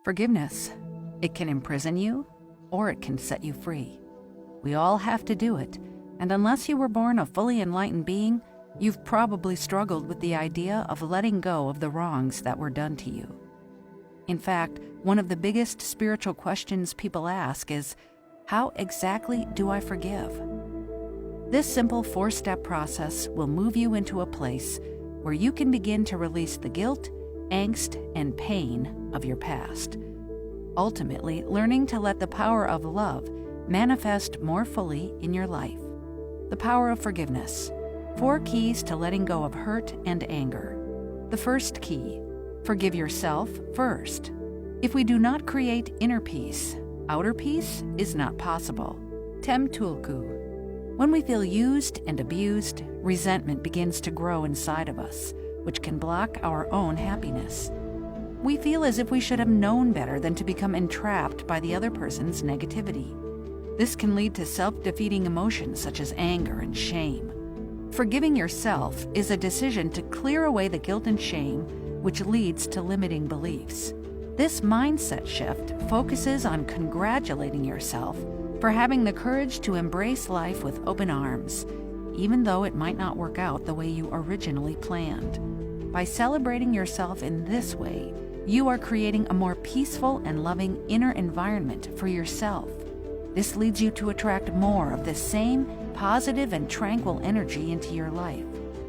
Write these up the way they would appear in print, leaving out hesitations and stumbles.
Forgiveness. It can imprison you, or it can set you free. We all have to do it, and unless you were born a fully enlightened being, you've probably struggled with the idea of letting go of the wrongs that were done to you. In fact, one of the biggest spiritual questions people ask is, how exactly do I forgive? This simple 4-step process will move you into a place where you can begin to release the guilt, angst, and pain of your past. Ultimately, learning to let the power of love manifest more fully in your life. The power of forgiveness. 4 keys to letting go of hurt and anger. The first key, forgive yourself first. If we do not create inner peace, outer peace is not possible. Tem Tulku. When we feel used and abused, resentment begins to grow inside of us, which can block our own happiness. We feel as if we should have known better than to become entrapped by the other person's negativity. This can lead to self-defeating emotions such as anger and shame. Forgiving yourself is a decision to clear away the guilt and shame, which leads to limiting beliefs. This mindset shift focuses on congratulating yourself for having the courage to embrace life with open arms, even though it might not work out the way you originally planned. By celebrating yourself in this way, you are creating a more peaceful and loving inner environment for yourself. This leads you to attract more of the same positive and tranquil energy into your life.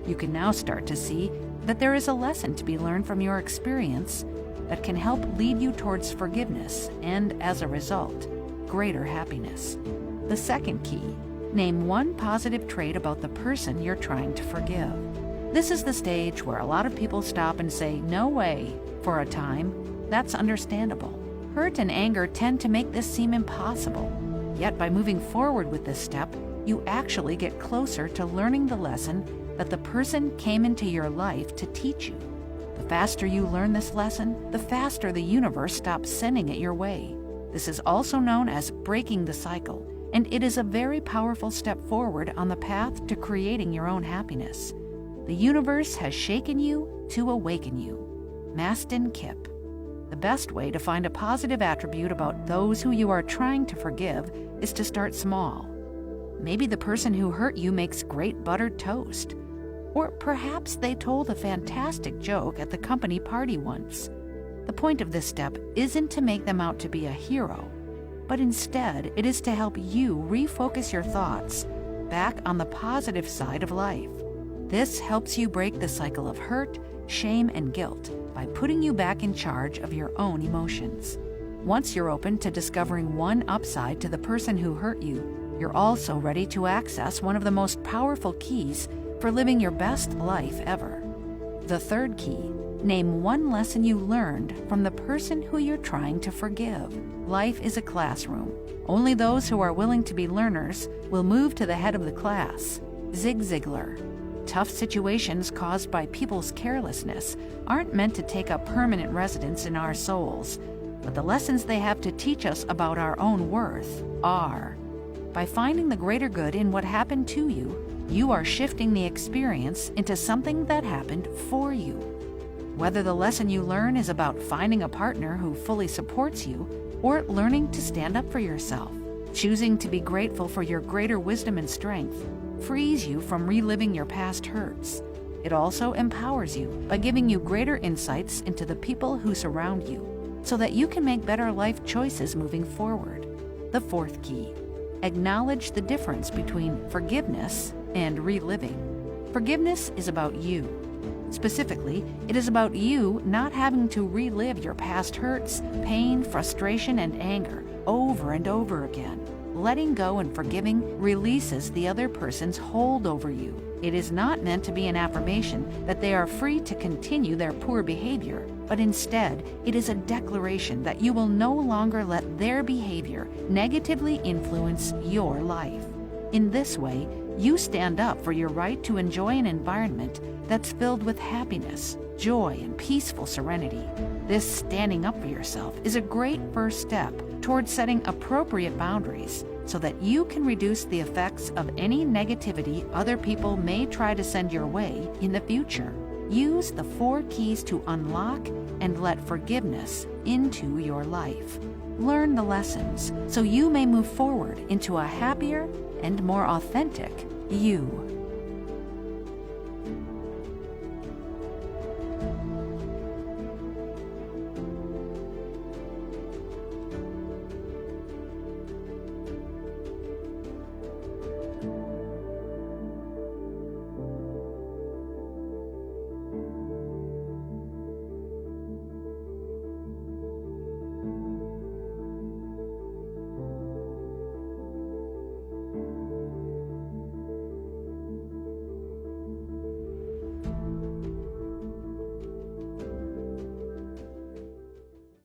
You can now start to see that there is a lesson to be learned from your experience that can help lead you towards forgiveness and, as a result, greater happiness. The second key, name one positive trait about the person you're trying to forgive. This is the stage where a lot of people stop and say, "No way," for a time. That's understandable. Hurt and anger tend to make this seem impossible. Yet by moving forward with this step, you actually get closer to learning the lesson that the person came into your life to teach you. The faster you learn this lesson, the faster the universe stops sending it your way. This is also known as breaking the cycle, and it is a very powerful step forward on the path to creating your own happiness. The universe has shaken you to awaken you. Mastin Kipp. The best way to find a positive attribute about those who you are trying to forgive is to start small. Maybe the person who hurt you makes great buttered toast. Or perhaps they told a fantastic joke at the company party once. The point of this step isn't to make them out to be a hero, but instead it is to help you refocus your thoughts back on the positive side of life. This helps you break the cycle of hurt, shame, and guilt by putting you back in charge of your own emotions. Once you're open to discovering one upside to the person who hurt you, you're also ready to access one of the most powerful keys for living your best life ever. The third key, name one lesson you learned from the person who you're trying to forgive. Life is a classroom. Only those who are willing to be learners will move to the head of the class. Zig Ziglar. Tough situations caused by people's carelessness aren't meant to take up permanent residence in our souls, but the lessons they have to teach us about our own worth are. By finding the greater good in what happened to you, you are shifting the experience into something that happened for you. Whether the lesson you learn is about finding a partner who fully supports you or learning to stand up for yourself, choosing to be grateful for your greater wisdom and strength frees you from reliving your past hurts. It also empowers you by giving you greater insights into the people who surround you so that you can make better life choices moving forward. The fourth key, acknowledge the difference between forgiveness and reliving. Forgiveness is about you. Specifically, it is about you not having to relive your past hurts, pain, frustration, and anger over and over again. Letting go and forgiving releases the other person's hold over you. It is not meant to be an affirmation that they are free to continue their poor behavior, but instead, it is a declaration that you will no longer let their behavior negatively influence your life. In this way, you stand up for your right to enjoy an environment that's filled with happiness, joy, and peaceful serenity. This standing up for yourself is a great first step towards setting appropriate boundaries so that you can reduce the effects of any negativity other people may try to send your way in the future. Use the 4 keys to unlock and let forgiveness into your life. Learn the lessons so you may move forward into a happier and more authentic you.